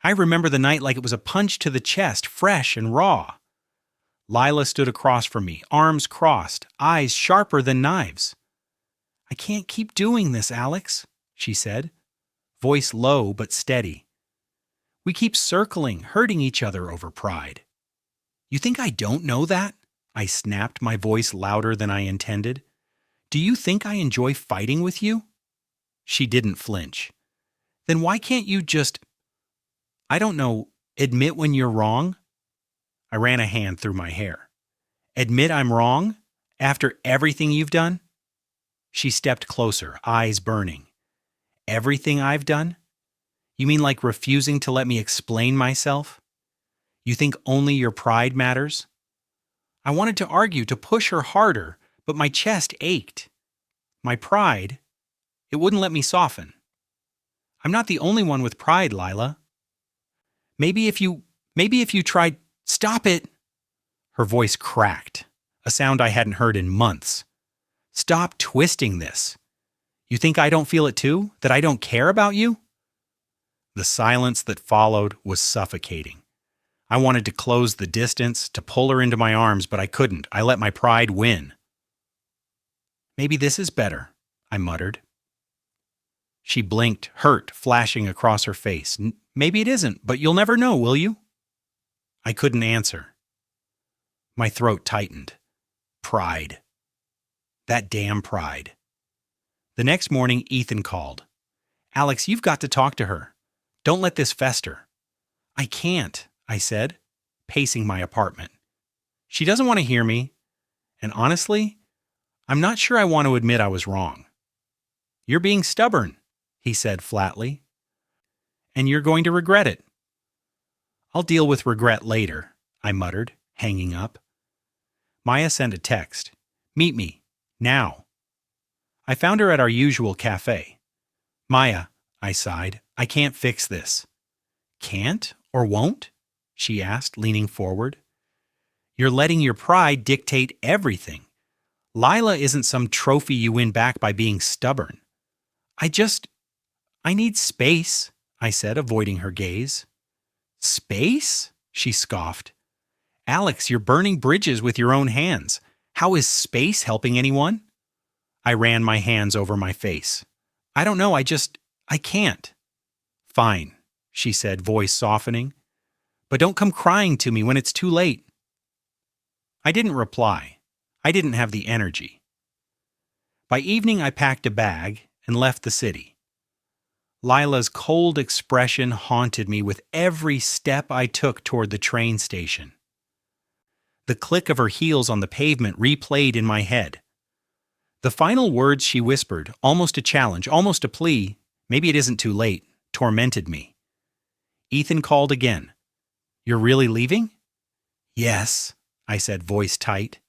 I remember the night like it was a punch to the chest, fresh and raw. Lila stood across from me, arms crossed, eyes sharper than knives. "I can't keep doing this, Alex," she said, voice low but steady. "We keep circling, hurting each other over pride." "You think I don't know that?" I snapped, my voice louder than I intended. "Do you think I enjoy fighting with you?" She didn't flinch. "Then why can't you just, I don't know, admit when you're wrong?" I ran a hand through my hair. "Admit I'm wrong? After everything you've done?" She stepped closer, eyes burning. "Everything I've done? You mean like refusing to let me explain myself? You think only your pride matters?" I wanted to argue, to push her harder, but my chest ached. My pride, it wouldn't let me soften. "I'm not the only one with pride, Lila. Maybe if you tried—" "Stop it!" Her voice cracked, a sound I hadn't heard in months. "Stop twisting this. You think I don't feel it too? That I don't care about you?" The silence that followed was suffocating. I wanted to close the distance, to pull her into my arms, but I couldn't. I let my pride win. "Maybe this is better," I muttered. She blinked, hurt flashing across her face. "Maybe it isn't, but you'll never know, will you?" I couldn't answer. My throat tightened. Pride. That damn pride. The next morning, Ethan called. "Alex, you've got to talk to her. Don't let this fester." "I can't," I said, pacing my apartment. "She doesn't want to hear me, and honestly, I'm not sure I want to admit I was wrong." "You're being stubborn," he said flatly, "and you're going to regret it." "I'll deal with regret later," I muttered, hanging up. Maya sent a text. "Meet me. Now." I found her at our usual cafe. "Maya," I sighed, "I can't fix this." "Can't or won't?" she asked, leaning forward. "You're letting your pride dictate everything. Lila isn't some trophy you win back by being stubborn." I need space," I said, avoiding her gaze. "Space?" she scoffed. "Alex, you're burning bridges with your own hands. How is space helping anyone?" I ran my hands over my face. "I don't know, I can't." "Fine," she said, voice softening. "But don't come crying to me when it's too late." I didn't reply. I didn't have the energy. By evening, I packed a bag and left the city. Lila's cold expression haunted me with every step I took toward the train station. The click of her heels on the pavement replayed in my head. The final words she whispered, almost a challenge, almost a plea, "Maybe it isn't too late," tormented me. Ethan called again. "You're really leaving?" "Yes," I said, voice tight.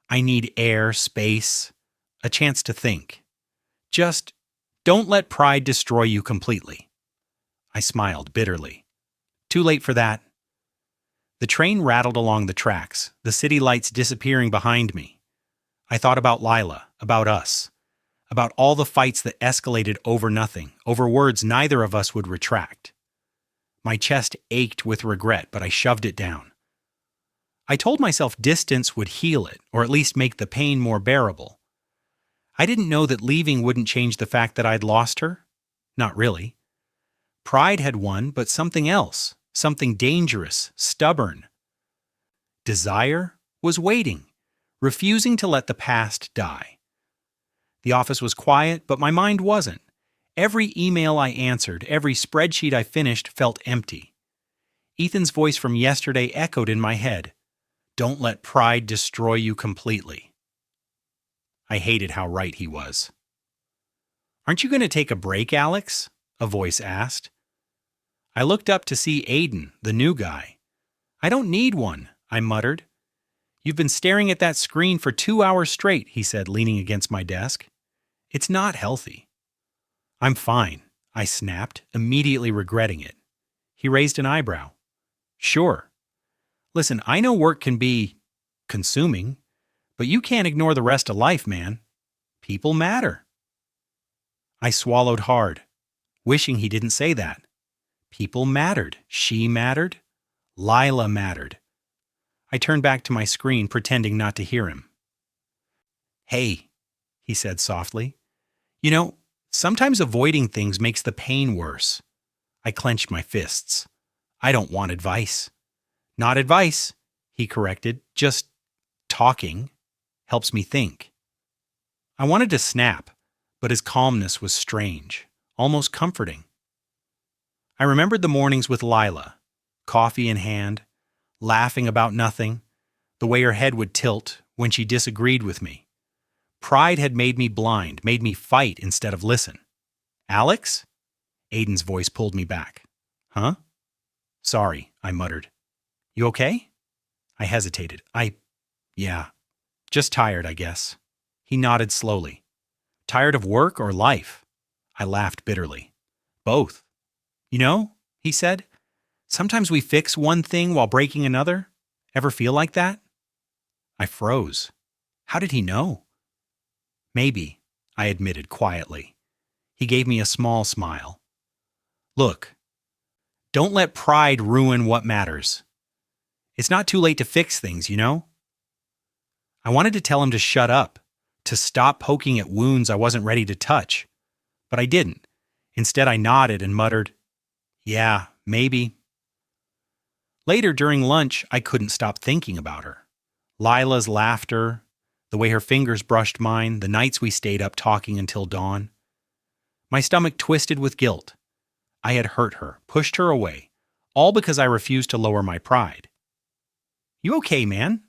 "I need air, space, a chance to think. Just don't let pride destroy you completely." I smiled bitterly. "Too late for that." The train rattled along the tracks, the city lights disappearing behind me. I thought about Lila, about us, about all the fights that escalated over nothing, over words neither of us would retract. My chest ached with regret, but I shoved it down. I told myself distance would heal it, or at least make the pain more bearable. I didn't know that leaving wouldn't change the fact that I'd lost her. Not really. Pride had won, but something else, something dangerous, stubborn. Desire was waiting, refusing to let the past die. The office was quiet, but my mind wasn't. Every email I answered, every spreadsheet I finished felt empty. Ethan's voice from yesterday echoed in my head. "Don't let pride destroy you completely." I hated how right he was. "Aren't you going to take a break, Alex?" a voice asked. I looked up to see Aiden, the new guy. "I don't need one," I muttered. "You've been staring at that screen for 2 hours straight," he said, leaning against my desk. "It's not healthy." "I'm fine," I snapped, immediately regretting it. He raised an eyebrow. "Sure. Listen, I know work can be consuming, but you can't ignore the rest of life, man. People matter." I swallowed hard, wishing he didn't say that. People mattered. She mattered. Lila mattered. I turned back to my screen, pretending not to hear him. "Hey," he said softly. "You know, sometimes avoiding things makes the pain worse." I clenched my fists. "I don't want advice." "Not advice," he corrected. "Just talking helps me think." I wanted to snap, but his calmness was strange, almost comforting. I remembered the mornings with Lila, coffee in hand, laughing about nothing, the way her head would tilt when she disagreed with me. Pride had made me blind, made me fight instead of listen. "Alex?" Aiden's voice pulled me back. "Huh?" "Sorry," I muttered. "You okay?" I hesitated. Yeah, just tired, I guess." He nodded slowly. "Tired of work or life?" I laughed bitterly. "Both." "You know," he said, "sometimes we fix one thing while breaking another. Ever feel like that?" I froze. How did he know? "Maybe," I admitted quietly. He gave me a small smile. "Look, don't let pride ruin what matters. It's not too late to fix things, you know?" I wanted to tell him to shut up, to stop poking at wounds I wasn't ready to touch. But I didn't. Instead, I nodded and muttered, "Yeah, maybe." Later during lunch, I couldn't stop thinking about her. Lila's laughter, the way her fingers brushed mine, the nights we stayed up talking until dawn. My stomach twisted with guilt. I had hurt her, pushed her away, all because I refused to lower my pride. "You okay, man?"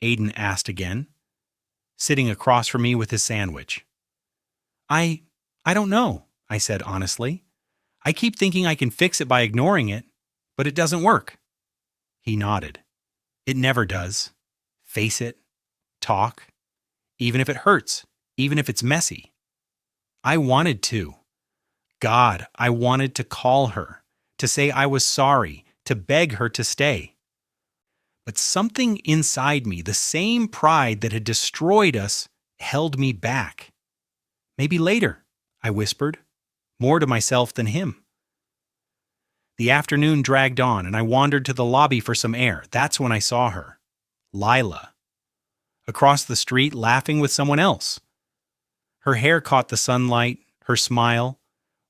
Aiden asked again, sitting across from me with his sandwich. I don't know," I said honestly. "I keep thinking I can fix it by ignoring it, but it doesn't work." He nodded. "It never does. Face it. Talk. Even if it hurts. Even if it's messy." I wanted to. God, I wanted to call her, to say I was sorry, to beg her to stay. But something inside me, the same pride that had destroyed us, held me back. "Maybe later," I whispered, more to myself than him. The afternoon dragged on, and I wandered to the lobby for some air. That's when I saw her. Lila. Across the street, laughing with someone else. Her hair caught the sunlight, her smile.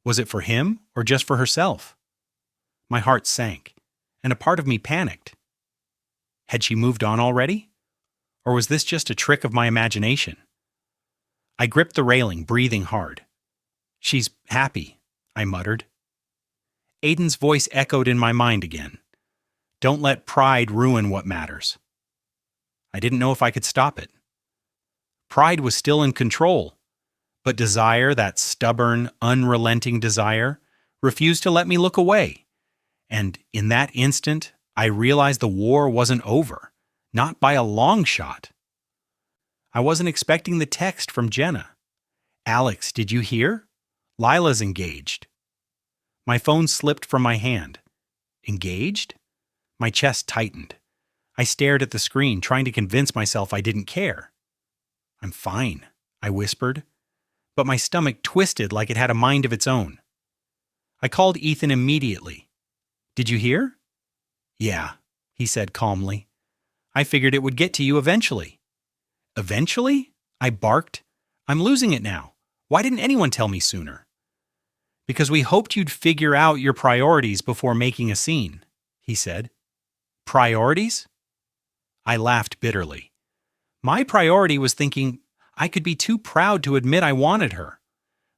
Was it for him or just for herself? My heart sank, and a part of me panicked. Had she moved on already? Or was this just a trick of my imagination? I gripped the railing, breathing hard. "She's happy," I muttered. Aiden's voice echoed in my mind again. "Don't let pride ruin what matters." I didn't know if I could stop it. Pride was still in control, but desire, that stubborn, unrelenting desire, refused to let me look away. And in that instant, I realized the war wasn't over, not by a long shot. I wasn't expecting the text from Jenna. "Alex, did you hear? Lila's engaged." My phone slipped from my hand. Engaged? My chest tightened. I stared at the screen, trying to convince myself I didn't care. "I'm fine," I whispered, but my stomach twisted like it had a mind of its own. I called Ethan immediately. "Did you hear?" "Yeah," he said calmly. "I figured it would get to you eventually." "Eventually?" I barked. "I'm losing it now. Why didn't anyone tell me sooner?" "Because we hoped you'd figure out your priorities before making a scene," he said. "Priorities?" I laughed bitterly. My priority was thinking I could be too proud to admit I wanted her.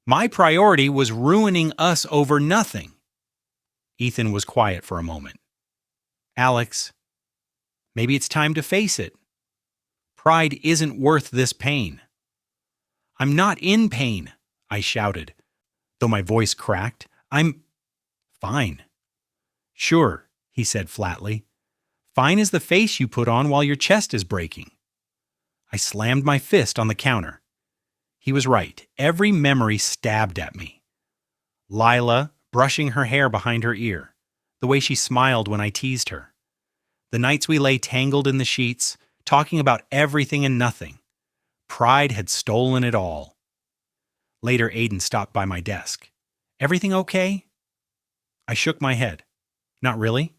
My priority was ruining us over nothing. Ethan was quiet for a moment. "Alex, maybe it's time to face it. Pride isn't worth this pain." "I'm not in pain," I shouted, though my voice cracked. "I'm fine." "Sure," he said flatly. "Fine is the face you put on while your chest is breaking." I slammed my fist on the counter. He was right. Every memory stabbed at me. Lila, brushing her hair behind her ear, the way she smiled when I teased her. The nights we lay tangled in the sheets, talking about everything and nothing. Pride had stolen it all. Later, Aiden stopped by my desk. "Everything okay?" I shook my head. Not really?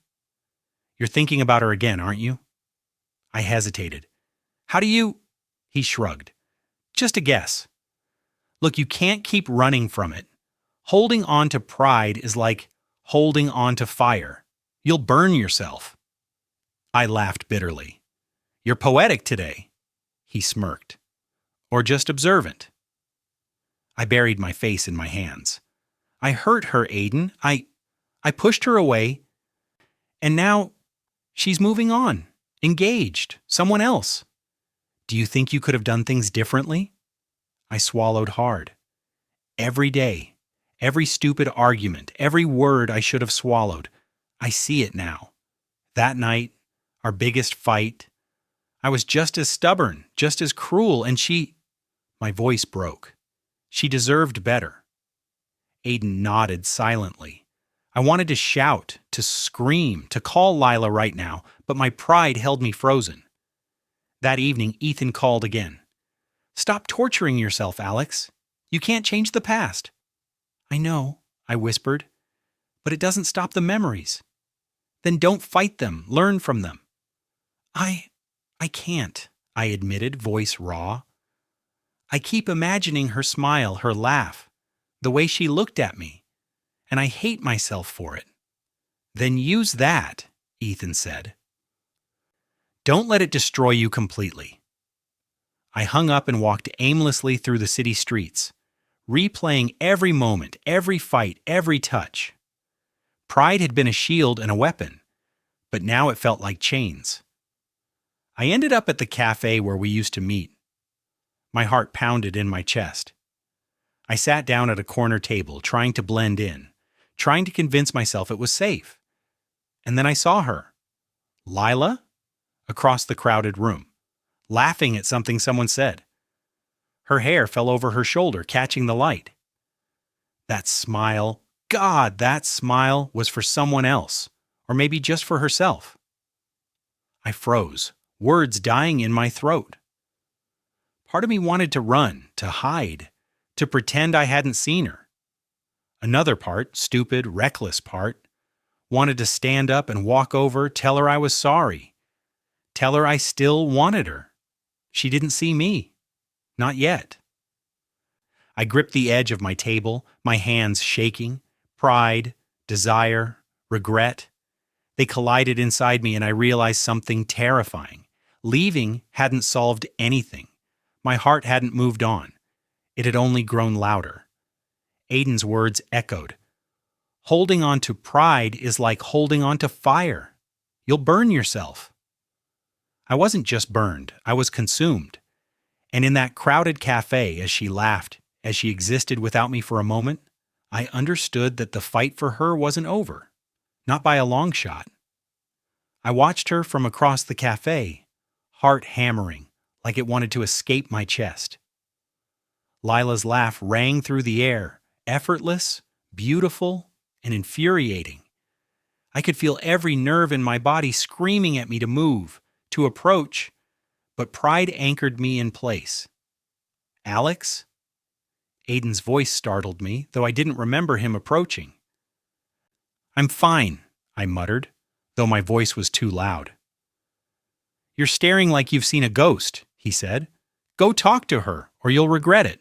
You're thinking about her again, aren't you? I hesitated. How do you? He shrugged. Just a guess. Look, you can't keep running from it. Holding on to pride is like holding on to fire. You'll burn yourself. I laughed bitterly. You're poetic today. He smirked. Or just observant. I buried my face in my hands. I hurt her, Aiden. I pushed her away. And now she's moving on. Engaged. Someone else. Do you think you could have done things differently? I swallowed hard. Every day, every stupid argument, every word I should have swallowed. I see it now. That night, our biggest fight, I was just as stubborn, just as cruel, and my voice broke. She deserved better. Aiden nodded silently. I wanted to shout, to scream, to call Lila right now, but my pride held me frozen. That evening, Ethan called again. Stop torturing yourself, Alex. You can't change the past. I know, I whispered, but it doesn't stop the memories. Then don't fight them, learn from them. I can't, I admitted, voice raw. I keep imagining her smile, her laugh, the way she looked at me, and I hate myself for it. Then use that, Ethan said. Don't let it destroy you completely. I hung up and walked aimlessly through the city streets, replaying every moment, every fight, every touch. Pride had been a shield and a weapon, but now it felt like chains. I ended up at the cafe where we used to meet. My heart pounded in my chest. I sat down at a corner table, trying to blend in, trying to convince myself it was safe. And then I saw her, Lila, across the crowded room, laughing at something someone said. Her hair fell over her shoulder, catching the light. That smile, God, that smile was for someone else, or maybe just for herself. I froze, words dying in my throat. Part of me wanted to run, to hide, to pretend I hadn't seen her. Another part, stupid, reckless part, wanted to stand up and walk over, tell her I was sorry, tell her I still wanted her. She didn't see me. Not yet. I gripped the edge of my table, my hands shaking. Pride, desire, regret. They collided inside me and I realized something terrifying. Leaving hadn't solved anything. My heart hadn't moved on. It had only grown louder. Aiden's words echoed. Holding on to pride is like holding on to fire. You'll burn yourself. I wasn't just burned, I was consumed. And in that crowded cafe, as she laughed, as she existed without me for a moment, I understood that the fight for her wasn't over. Not by a long shot. I watched her from across the cafe, heart hammering, like it wanted to escape my chest. Lila's laugh rang through the air, effortless, beautiful, and infuriating. I could feel every nerve in my body screaming at me to move, to approach, but pride anchored me in place. Alex? Aiden's voice startled me, though I didn't remember him approaching. I'm fine, I muttered, though my voice was too loud. You're staring like you've seen a ghost, he said. Go talk to her, or you'll regret it.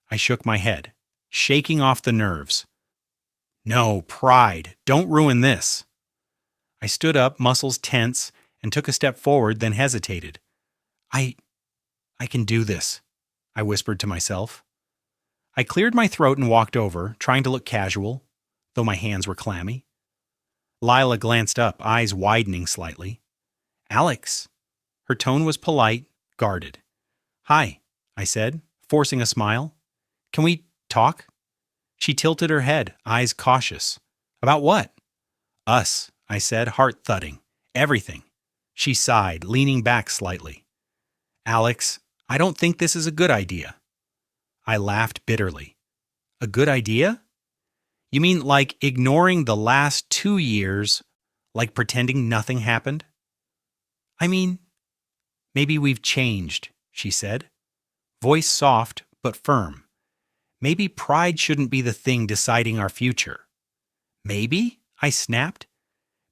I shook my head, shaking off the nerves. No, pride, don't ruin this. I stood up, muscles tense, and took a step forward, then hesitated. I can do this, I whispered to myself. I cleared my throat and walked over, trying to look casual, though my hands were clammy. Lila glanced up, eyes widening slightly. Alex. Her tone was polite, guarded. Hi, I said, forcing a smile. Can we talk? She tilted her head, eyes cautious. About what? Us, I said, heart thudding. Everything. She sighed, leaning back slightly. Alex, I don't think this is a good idea. I laughed bitterly. A good idea? You mean like ignoring the last 2 years, like pretending nothing happened? I mean, maybe we've changed, she said. Voice soft but firm. Maybe pride shouldn't be the thing deciding our future. Maybe, I snapped.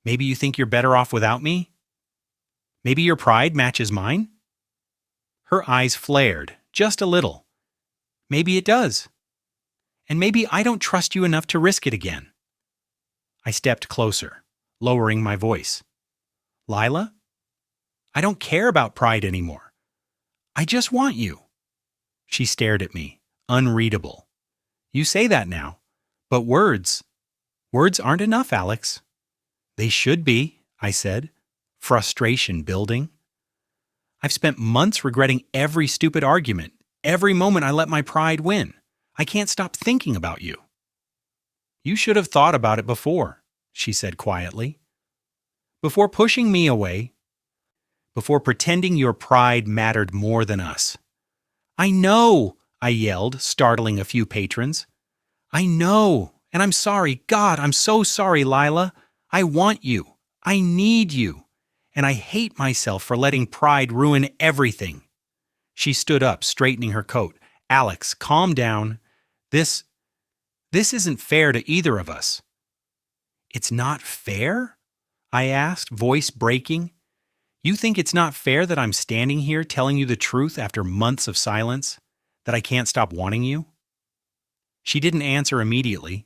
Maybe you think you're better off without me? Maybe your pride matches mine? Her eyes flared, just a little. Maybe it does. And maybe I don't trust you enough to risk it again. I stepped closer, lowering my voice. Lila, I don't care about pride anymore. I just want you. She stared at me, unreadable. You say that now, but words aren't enough, Alex. They should be, I said, frustration building. I've spent months regretting every stupid argument, every moment I let my pride win. I can't stop thinking about you. You should have thought about it before, she said quietly. Before pushing me away, before pretending your pride mattered more than us. I know, I yelled, startling a few patrons. I know, and I'm sorry. God, I'm so sorry, Lila. I want you. I need you. And I hate myself for letting pride ruin everything. She stood up, straightening her coat. Alex, calm down. This isn't fair to either of us. It's not fair? I asked, voice breaking. You think it's not fair that I'm standing here telling you the truth after months of silence? That I can't stop wanting you? She didn't answer immediately.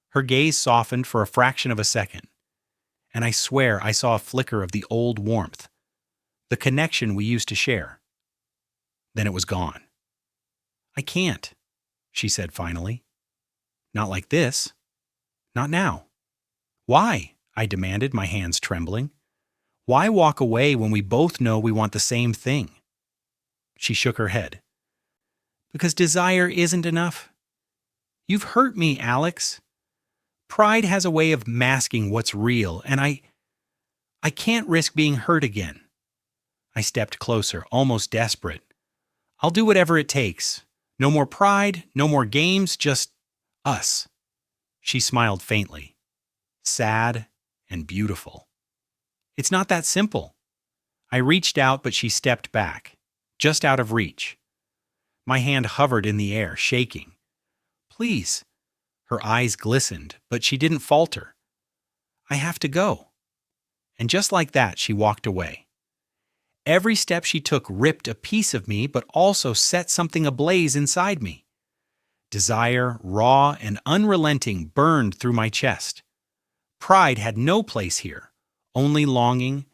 Her gaze softened for a fraction of a second, and I swear I saw a flicker of the old warmth, the connection we used to share. Then it was gone. I can't, she said finally. Not like this. Not now. Why? I demanded, my hands trembling. Why walk away when we both know we want the same thing? She shook her head. Because desire isn't enough. You've hurt me, Alex. Pride has a way of masking what's real, and I can't risk being hurt again. I stepped closer, almost desperate. I'll do whatever it takes. No more pride, no more games, just us. She smiled faintly, sad and beautiful. It's not that simple. I reached out, but she stepped back, just out of reach. My hand hovered in the air, shaking. Please. Her eyes glistened, but she didn't falter. I have to go. And just like that, she walked away. Every step she took ripped a piece of me, but also set something ablaze inside me. Desire, raw and unrelenting, burned through my chest. Pride had no place here. Only longing,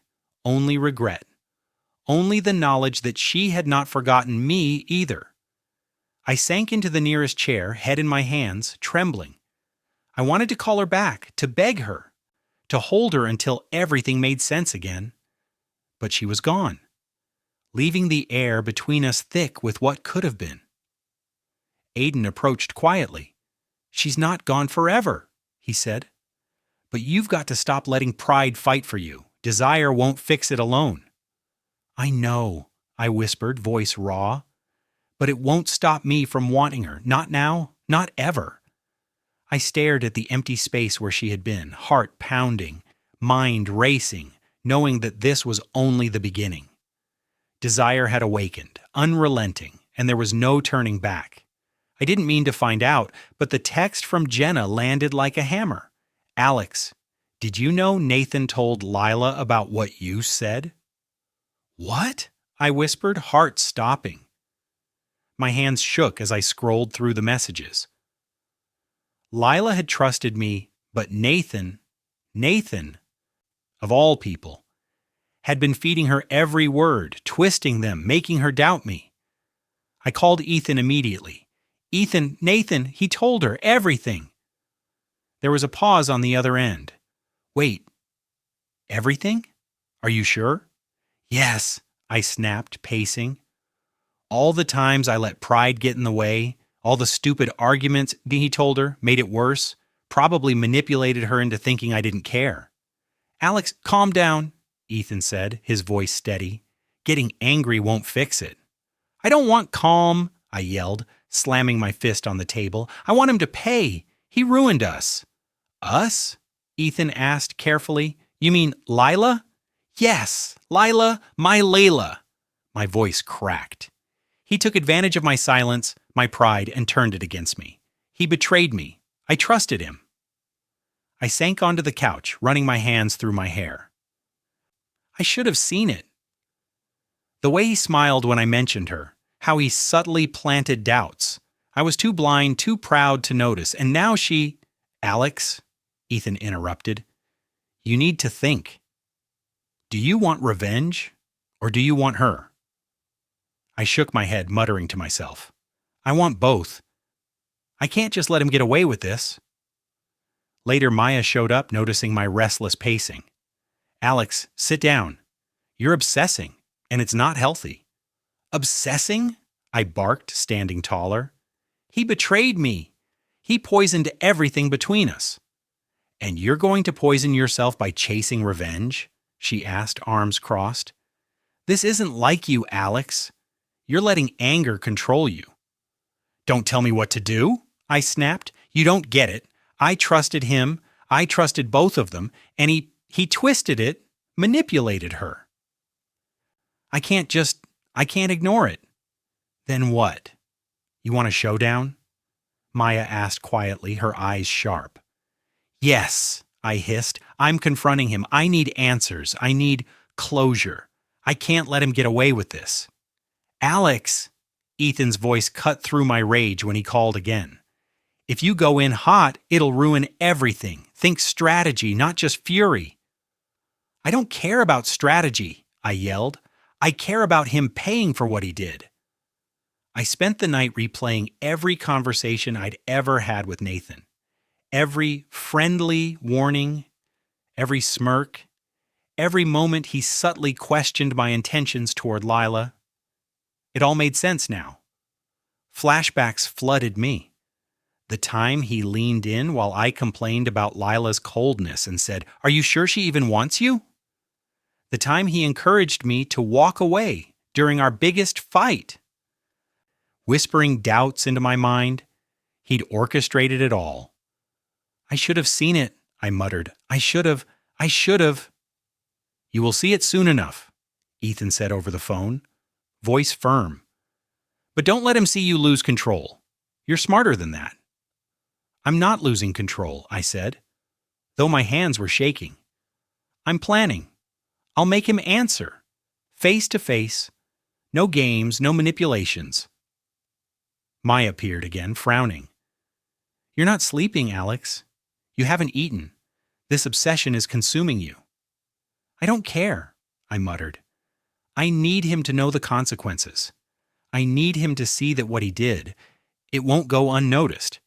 only regret, only the knowledge that she had not forgotten me either. I sank into the nearest chair, head in my hands, trembling. I wanted to call her back, to beg her, to hold her until everything made sense again. But she was gone, leaving the air between us thick with what could have been. Aiden approached quietly. She's not gone forever, he said. But you've got to stop letting pride fight for you. Desire won't fix it alone. I know, I whispered, voice raw. But it won't stop me from wanting her. Not now, not ever. I stared at the empty space where she had been, heart pounding, mind racing, knowing that this was only the beginning. Desire had awakened, unrelenting, and there was no turning back. I didn't mean to find out, but the text from Jenna landed like a hammer. Alex, did you know Nathan told Lila about what you said? What? I whispered, heart stopping. My hands shook as I scrolled through the messages. Lila had trusted me, but Nathan, of all people, had been feeding her every word, twisting them, making her doubt me. I called Ethan immediately. Ethan, Nathan, he told her everything. There was a pause on the other end. Wait, everything? Are you sure? Yes, I snapped, pacing. All the times I let pride get in the way, all the stupid arguments he told her made it worse, probably manipulated her into thinking I didn't care. Alex, calm down, Ethan said, his voice steady. Getting angry won't fix it. I don't want calm, I yelled, slamming my fist on the table. I want him to pay. He ruined us. Us? Ethan asked carefully. You mean Lila? Yes, Lila, my Layla. My voice cracked. He took advantage of my silence, my pride, and turned it against me. He betrayed me. I trusted him. I sank onto the couch, running my hands through my hair. I should have seen it. The way he smiled when I mentioned her, how he subtly planted doubts. I was too blind, too proud to notice, and now she— Alex, Ethan interrupted, you need to think. Do you want revenge, or do you want her? I shook my head, muttering to myself, I want both. I can't just let him get away with this. Later, Maya showed up, noticing my restless pacing. Alex, sit down. You're obsessing, and it's not healthy. Obsessing? I barked, standing taller. He betrayed me. He poisoned everything between us. And you're going to poison yourself by chasing revenge? She asked, arms crossed. This isn't like you, Alex. You're letting anger control you. Don't tell me what to do, I snapped. You don't get it. I trusted him. I trusted both of them, and he twisted it, manipulated her. I can't ignore it. Then what? You want a showdown? Maya asked quietly, her eyes sharp. Yes, I hissed. I'm confronting him. I need answers. I need closure. I can't let him get away with this. Alex, Ethan's voice cut through my rage when he called again. If you go in hot, it'll ruin everything. Think strategy, not just fury. I don't care about strategy, I yelled. I care about him paying for what he did. I spent the night replaying every conversation I'd ever had with Nathan. Every friendly warning, every smirk, every moment he subtly questioned my intentions toward Lila. It all made sense now. Flashbacks flooded me. The time he leaned in while I complained about Lila's coldness and said, "Are you sure she even wants you?" The time he encouraged me to walk away during our biggest fight. Whispering doubts into my mind, he'd orchestrated it all. I should have seen it, I muttered. I should have. You will see it soon enough, Ethan said over the phone, voice firm. But don't let him see you lose control. You're smarter than that. I'm not losing control, I said, though my hands were shaking. I'm planning. I'll make him answer, face to face. No games, no manipulations. Maya appeared again, frowning. You're not sleeping, Alex. You haven't eaten. This obsession is consuming you. I don't care, I muttered. I need him to know the consequences. I need him to see that what he did, it won't go unnoticed.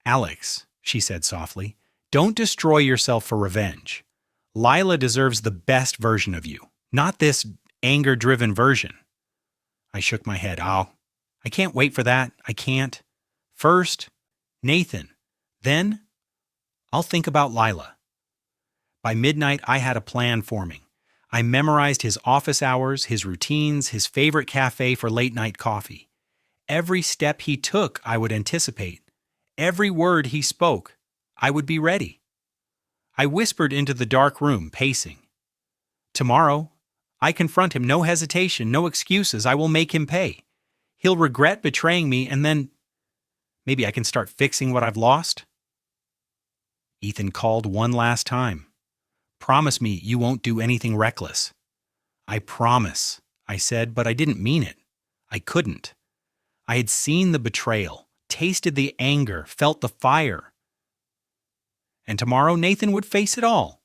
Alex, she said softly, don't destroy yourself for revenge. Lila deserves the best version of you, not this anger-driven version. I shook my head. I can't wait for that. I can't. First, Nathan. Then, I'll think about Lila. By midnight, I had a plan forming. I memorized his office hours, his routines, his favorite cafe for late-night coffee. Every step he took, I would anticipate. Every word he spoke, I would be ready. I whispered into the dark room, pacing. Tomorrow, I confront him, no hesitation, no excuses. I will make him pay. He'll regret betraying me, and then maybe I can start fixing what I've lost. Ethan called one last time. Promise me you won't do anything reckless. I promise, I said, but I didn't mean it. I couldn't. I had seen the betrayal, tasted the anger, felt the fire. And tomorrow Nathan would face it all.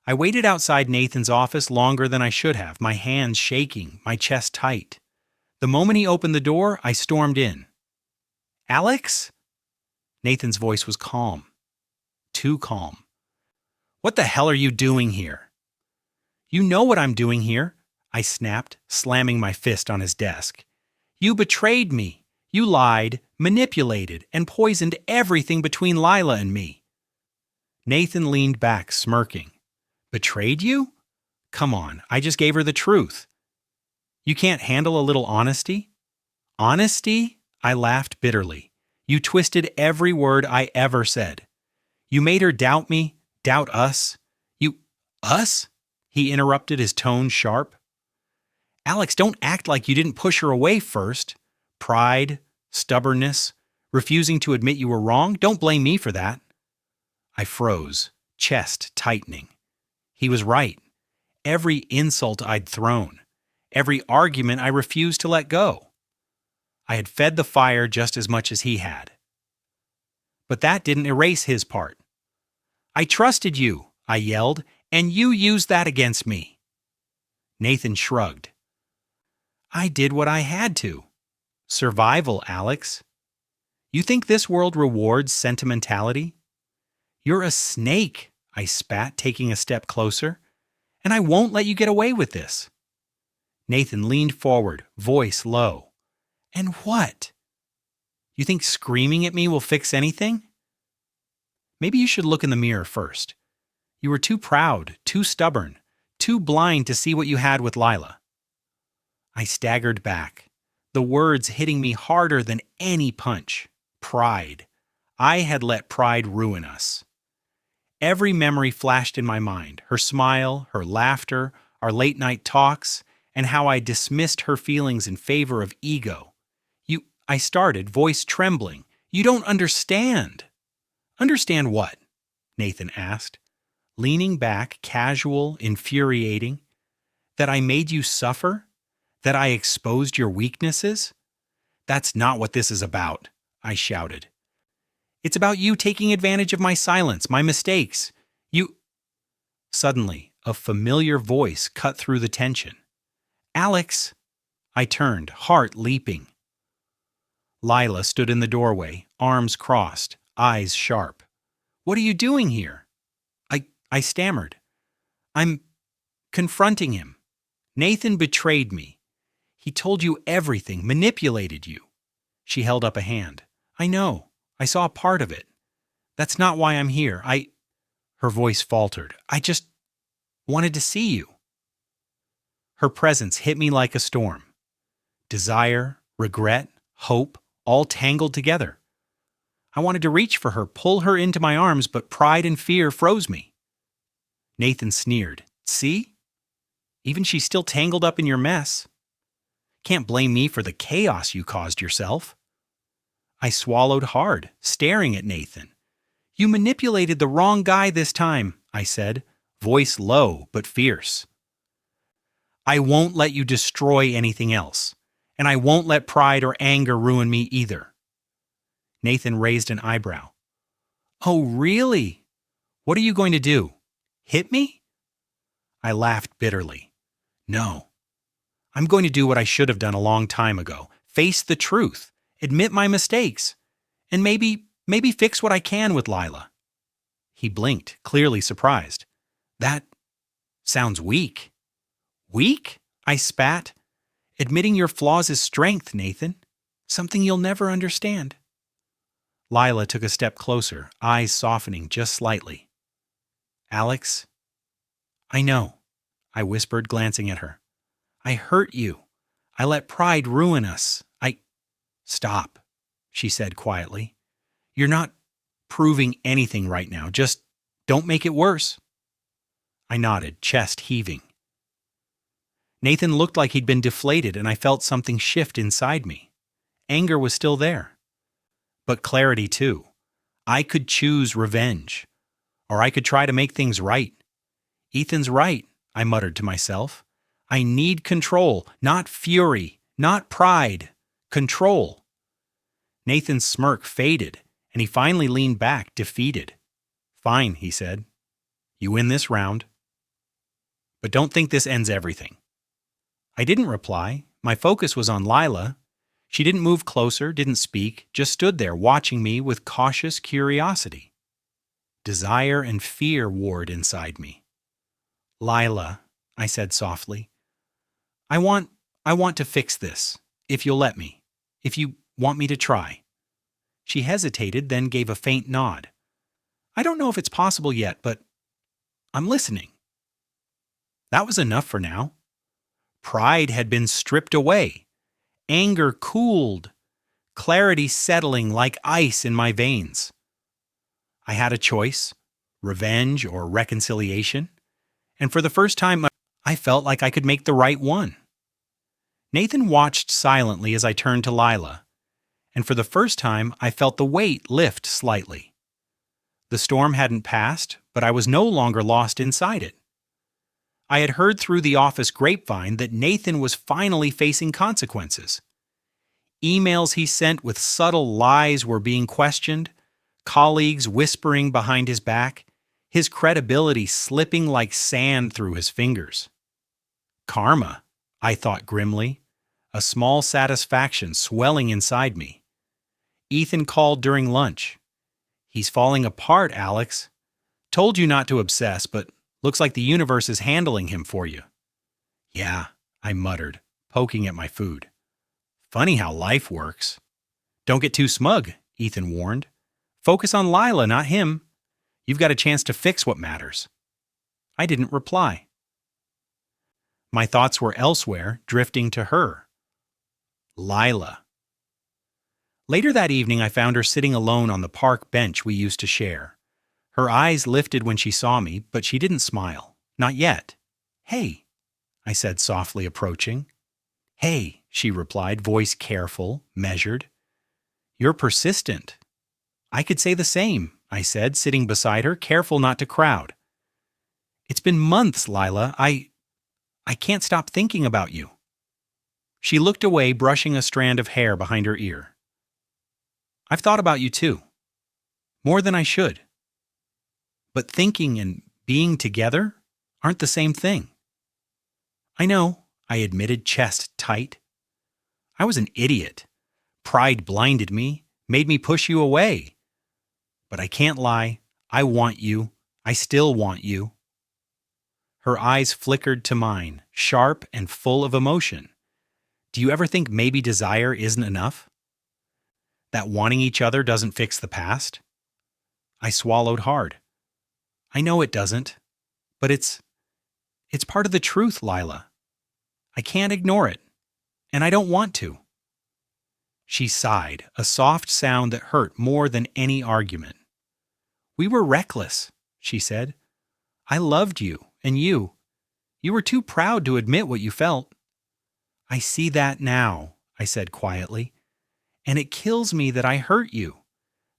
I waited outside Nathan's office longer than I should have, my hands shaking, my chest tight. The moment he opened the door, I stormed in. Alex? Nathan's voice was calm. Too calm. What the hell are you doing here? You know what I'm doing here, I snapped, slamming my fist on his desk. You betrayed me. You lied, manipulated, and poisoned everything between Lila and me. Nathan leaned back, smirking. Betrayed you? Come on, I just gave her the truth. You can't handle a little honesty? Honesty? I laughed bitterly. You twisted every word I ever said. You made her doubt me, doubt us. Us? He interrupted, his tone sharp. Alex, don't act like you didn't push her away first. Pride, stubbornness, refusing to admit you were wrong. Don't blame me for that. I froze, chest tightening. He was right. Every insult I'd thrown, every argument I refused to let go. I had fed the fire just as much as he had. But that didn't erase his part. I trusted you, I yelled, and you used that against me. Nathan shrugged. I did what I had to. Survival, Alex. You think this world rewards sentimentality? You're a snake, I spat, taking a step closer, and I won't let you get away with this. Nathan leaned forward, voice low. And what? You think screaming at me will fix anything? Maybe you should look in the mirror first. You were too proud, too stubborn, too blind to see what you had with Lila. I staggered back, the words hitting me harder than any punch. Pride. I had let pride ruin us. Every memory flashed in my mind, her smile, her laughter, our late-night talks, and how I dismissed her feelings in favor of ego. I started, voice trembling. You don't understand. Understand what? Nathan asked, leaning back, casual, infuriating. That I made you suffer? That I exposed your weaknesses? That's not what this is about, I shouted. It's about you taking advantage of my silence, my mistakes. Suddenly, a familiar voice cut through the tension. Alex! I turned, heart leaping. Lila stood in the doorway, arms crossed, eyes sharp. What are you doing here? I stammered. I'm confronting him. Nathan betrayed me. He told you everything, manipulated you. She held up a hand. I know. I saw a part of it. That's not why I'm here. Her voice faltered. I just wanted to see you. Her presence hit me like a storm. Desire, regret, hope, all tangled together. I wanted to reach for her, pull her into my arms, but pride and fear froze me. Nathan sneered. See? Even she's still tangled up in your mess. Can't blame me for the chaos you caused yourself. I swallowed hard, staring at Nathan. You manipulated the wrong guy this time, I said, voice low but fierce. I won't let you destroy anything else, and I won't let pride or anger ruin me either. Nathan raised an eyebrow. Oh, really? What are you going to do? Hit me? I laughed bitterly. No. I'm going to do what I should have done a long time ago. Face the truth. Admit my mistakes. And maybe fix what I can with Lila. He blinked, clearly surprised. That sounds weak. Weak? I spat. Admitting your flaws is strength, Nathan. Something you'll never understand. Lila took a step closer, eyes softening just slightly. Alex, I know, I whispered, glancing at her. I hurt you. I let pride ruin us. Stop, she said quietly. You're not proving anything right now. Just don't make it worse. I nodded, chest heaving. Nathan looked like he'd been deflated, and I felt something shift inside me. Anger was still there. But clarity, too. I could choose revenge. Or I could try to make things right. Ethan's right, I muttered to myself. I need control, not fury, not pride. Control. Nathan's smirk faded, and he finally leaned back, defeated. Fine, he said. You win this round. But don't think this ends everything. I didn't reply. My focus was on Lila. She didn't move closer, didn't speak, just stood there watching me with cautious curiosity. Desire and fear warred inside me. Lila, I said softly, I want to fix this, if you'll let me, if you want me to try. She hesitated, then gave a faint nod. I don't know if it's possible yet, but I'm listening. That was enough for now. Pride had been stripped away. Anger cooled. Clarity settling like ice in my veins. I had a choice, revenge or reconciliation, and for the first time, I felt like I could make the right one. Nathan watched silently as I turned to Lila, and for the first time, I felt the weight lift slightly. The storm hadn't passed, but I was no longer lost inside it. I had heard through the office grapevine that Nathan was finally facing consequences. Emails he sent with subtle lies were being questioned, colleagues whispering behind his back, his credibility slipping like sand through his fingers. Karma, I thought grimly, a small satisfaction swelling inside me. Ethan called during lunch. "He's falling apart, Alex. Told you not to obsess, but looks like the universe is handling him for you." "Yeah," I muttered, poking at my food. "Funny how life works." "Don't get too smug," Ethan warned. "Focus on Lila, not him. You've got a chance to fix what matters." I didn't reply. My thoughts were elsewhere, drifting to her. Lila. Later that evening, I found her sitting alone on the park bench we used to share. Her eyes lifted when she saw me, but she didn't smile. Not yet. "Hey," I said softly, approaching. "Hey," she replied, voice careful, measured. "You're persistent." "I could say the same," I said, sitting beside her, careful not to crowd. "It's been months, Lila. I can't stop thinking about you." She looked away, brushing a strand of hair behind her ear. "I've thought about you too. More than I should. But thinking and being together aren't the same thing." "I know," I admitted, chest tight. "I was an idiot. Pride blinded me, made me push you away. But I can't lie. I want you. I still want you." Her eyes flickered to mine, sharp and full of emotion. "Do you ever think maybe desire isn't enough? That wanting each other doesn't fix the past?" I swallowed hard. "I know it doesn't, but it's part of the truth, Lila. I can't ignore it, and I don't want to." She sighed, a soft sound that hurt more than any argument. "We were reckless," she said. "I loved you, and you were too proud to admit what you felt." "I see that now," I said quietly, "and it kills me that I hurt you,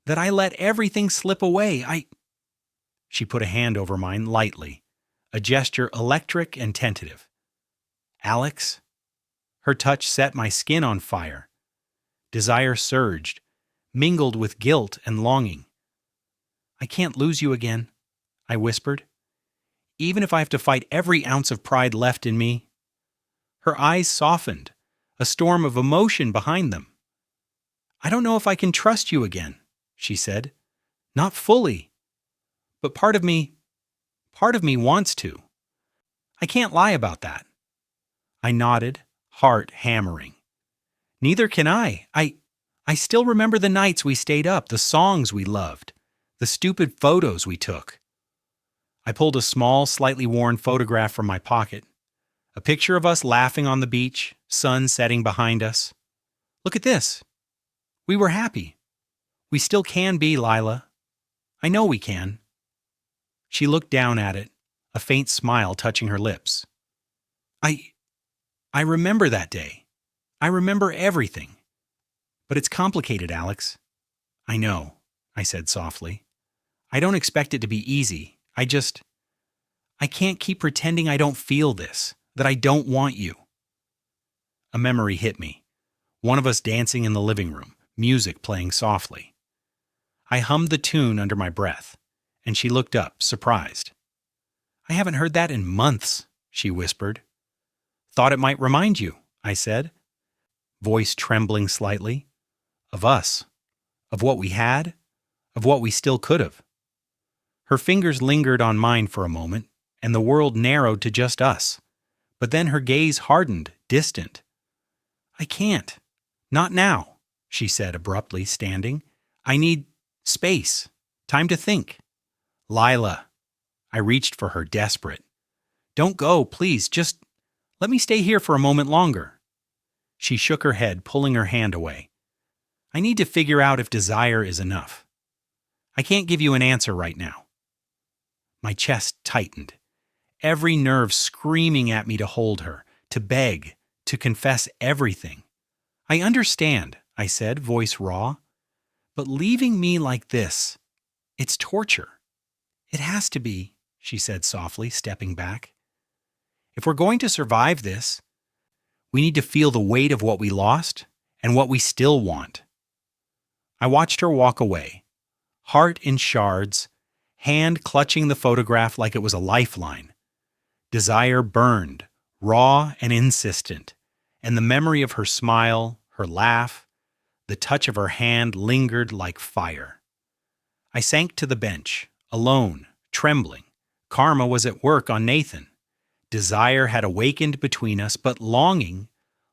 that I let everything slip away. She put a hand over mine lightly, a gesture electric and tentative. "Alex?" Her touch set my skin on fire. Desire surged, mingled with guilt and longing. "I can't lose you again," I whispered, "even if I have to fight every ounce of pride left in me." Her eyes softened, a storm of emotion behind them. "I don't know if I can trust you again," she said. "Not fully. But part of me wants to. I can't lie about that." I nodded, heart hammering. "Neither can I. I still remember the nights we stayed up, the songs we loved, the stupid photos we took." I pulled a small, slightly worn photograph from my pocket. A picture of us laughing on the beach, sun setting behind us. "Look at this. We were happy. We still can be, Lila. I know we can." She looked down at it, a faint smile touching her lips. I remember that day. I remember everything. But it's complicated, Alex." "I know," I said softly. "I don't expect it to be easy. I can't keep pretending I don't feel this, that I don't want you." A memory hit me. One of us dancing in the living room, music playing softly. I hummed the tune under my breath, and she looked up, surprised. "I haven't heard that in months," she whispered. "Thought it might remind you," I said, voice trembling slightly. "Of us. Of what we had. Of what we still could have." Her fingers lingered on mine for a moment, and the world narrowed to just us. But then her gaze hardened, distant. "I can't. Not now," she said abruptly, standing. "I need space. Time to think." "Lila." I reached for her, desperate. "Don't go, please. Just let me stay here for a moment longer." She shook her head, pulling her hand away. "I need to figure out if desire is enough. I can't give you an answer right now." My chest tightened, every nerve screaming at me to hold her, to beg, to confess everything. "I understand," I said, voice raw. "But leaving me like this, It's torture. It has to be, she said softly, stepping back. If we're going to survive this, we need to feel the weight of what we lost and what we still want. I watched her walk away, heart in shards, hand clutching the photograph like it was a lifeline. Desire burned, raw and insistent, and the memory of her smile, her laugh, the touch of her hand lingered like fire. I sank to the bench, alone, trembling. Karma was at work on Nathan. Desire had awakened between us, but longing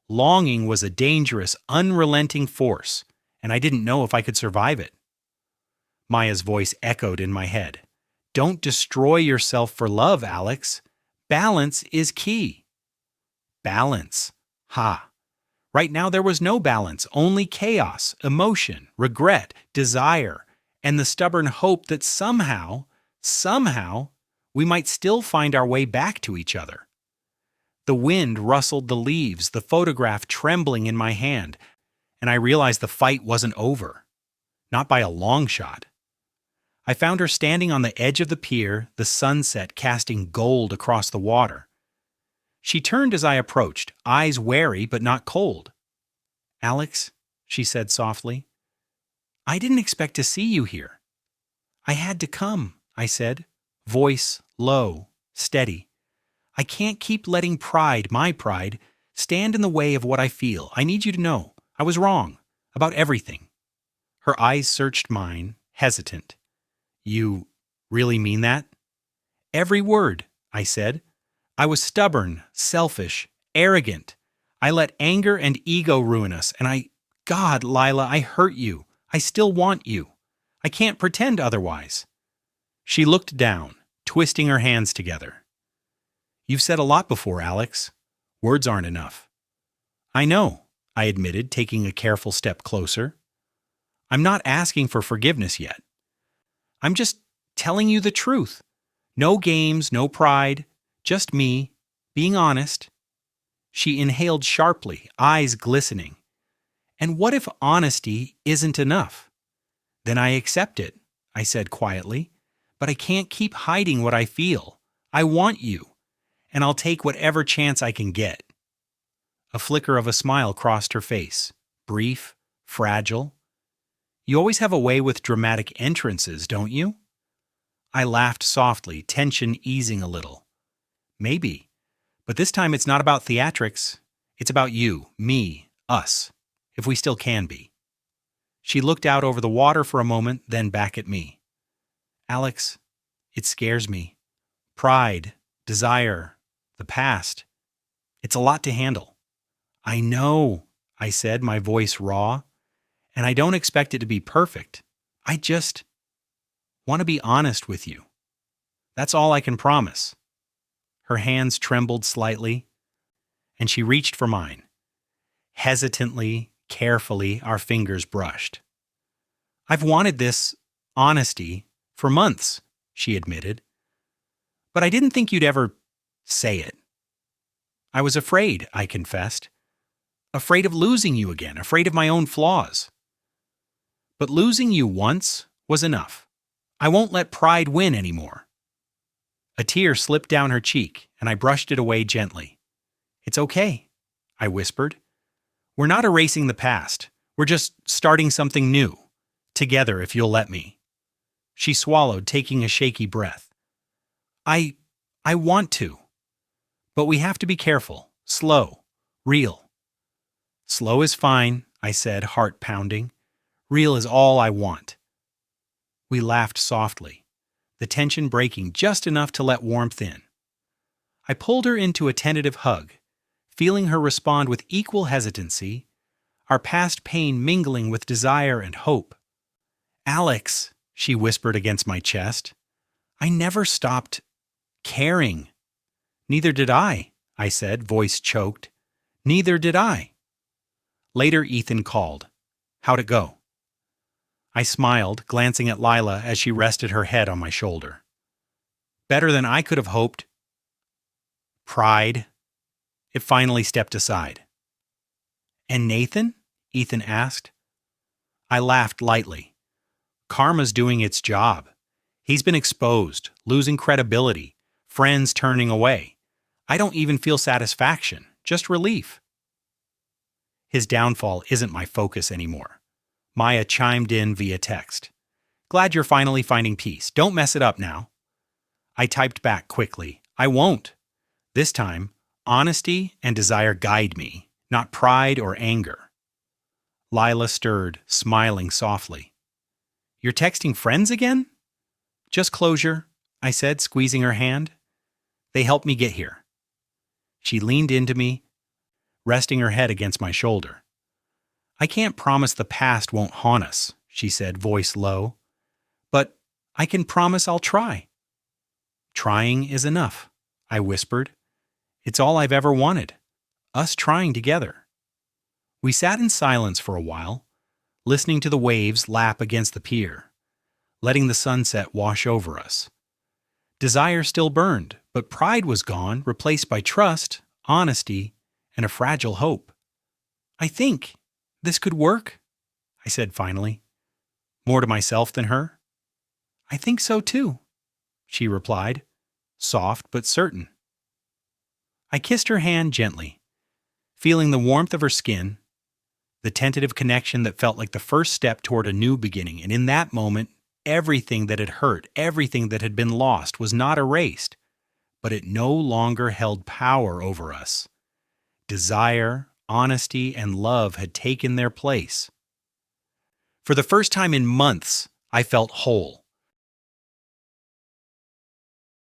was a dangerous, unrelenting force, and I didn't know if I could survive it. Maya's voice echoed in my head. Don't destroy yourself for love, Alex. Balance is key. Balance. Ha. Right now there was no balance, only chaos, emotion, regret, desire, and the stubborn hope that somehow, we might still find our way back to each other. The wind rustled the leaves, the photograph trembling in my hand, and I realized the fight wasn't over. Not by a long shot. I found her standing on the edge of the pier, the sunset casting gold across the water. She turned as I approached, eyes wary but not cold. Alex, she said softly, I didn't expect to see you here. I had to come, I said, voice low, steady. I can't keep letting pride, my pride, stand in the way of what I feel. I need you to know I was wrong about everything. Her eyes searched mine, hesitant. You really mean that? Every word, I said. I was stubborn, selfish, arrogant. I let anger and ego ruin us, and God, Lila, I hurt you. I still want you. I can't pretend otherwise. She looked down, twisting her hands together. You've said a lot before, Alex. Words aren't enough. I know, I admitted, taking a careful step closer. I'm not asking for forgiveness yet. I'm just telling you the truth. No games, no pride, just me, being honest. She inhaled sharply, eyes glistening. And what if honesty isn't enough? Then I accept it, I said quietly, but I can't keep hiding what I feel. I want you, and I'll take whatever chance I can get. A flicker of a smile crossed her face, brief, fragile. You always have a way with dramatic entrances, don't you? I laughed softly, tension easing a little. Maybe, but this time it's not about theatrics. It's about you, me, us, if we still can be. She looked out over the water for a moment, then back at me. Alex, it scares me. Pride, desire, the past. It's a lot to handle. I know, I said, my voice raw, and I don't expect it to be perfect. I just want to be honest with you. That's all I can promise. Her hands trembled slightly, and she reached for mine. Hesitantly, carefully, our fingers brushed. I've wanted this honesty for months, she admitted. But I didn't think you'd ever say it. I was afraid, I confessed. Afraid of losing you again, afraid of my own flaws. But losing you once was enough. I won't let pride win anymore. A tear slipped down her cheek, and I brushed it away gently. It's okay, I whispered. We're not erasing the past. We're just starting something new. Together, if you'll let me. She swallowed, taking a shaky breath. I want to. But we have to be careful, slow, real. Slow is fine, I said, heart pounding. Real is all I want. We laughed softly, the tension breaking just enough to let warmth in. I pulled her into a tentative hug, feeling her respond with equal hesitancy, our past pain mingling with desire and hope. Alex, she whispered against my chest, I never stopped caring. Neither did I said, voice choked. Neither did I. Later, Ethan called. How'd it go? I smiled, glancing at Lila as she rested her head on my shoulder. Better than I could have hoped. Pride. It finally stepped aside. And Nathan? Ethan asked. I laughed lightly. Karma's doing its job. He's been exposed, losing credibility, friends turning away. I don't even feel satisfaction, just relief. His downfall isn't my focus anymore. Maya chimed in via text. Glad you're finally finding peace. Don't mess it up now. I typed back quickly. I won't. This time, honesty and desire guide me, not pride or anger. Lila stirred, smiling softly. You're texting friends again? Just closure, I said, squeezing her hand. They helped me get here. She leaned into me, resting her head against my shoulder. I can't promise the past won't haunt us, she said, voice low. But I can promise I'll try. Trying is enough, I whispered. It's all I've ever wanted. Us trying together. We sat in silence for a while, listening to the waves lap against the pier, letting the sunset wash over us. Desire still burned, but pride was gone, replaced by trust, honesty, and a fragile hope. I think this could work, I said finally, more to myself than her. I think so too, she replied, soft but certain. I kissed her hand gently, feeling the warmth of her skin, the tentative connection that felt like the first step toward a new beginning, and in that moment, everything that had hurt, everything that had been lost was not erased, but it no longer held power over us. Desire, honesty, and love had taken their place. For the first time in months, I felt whole.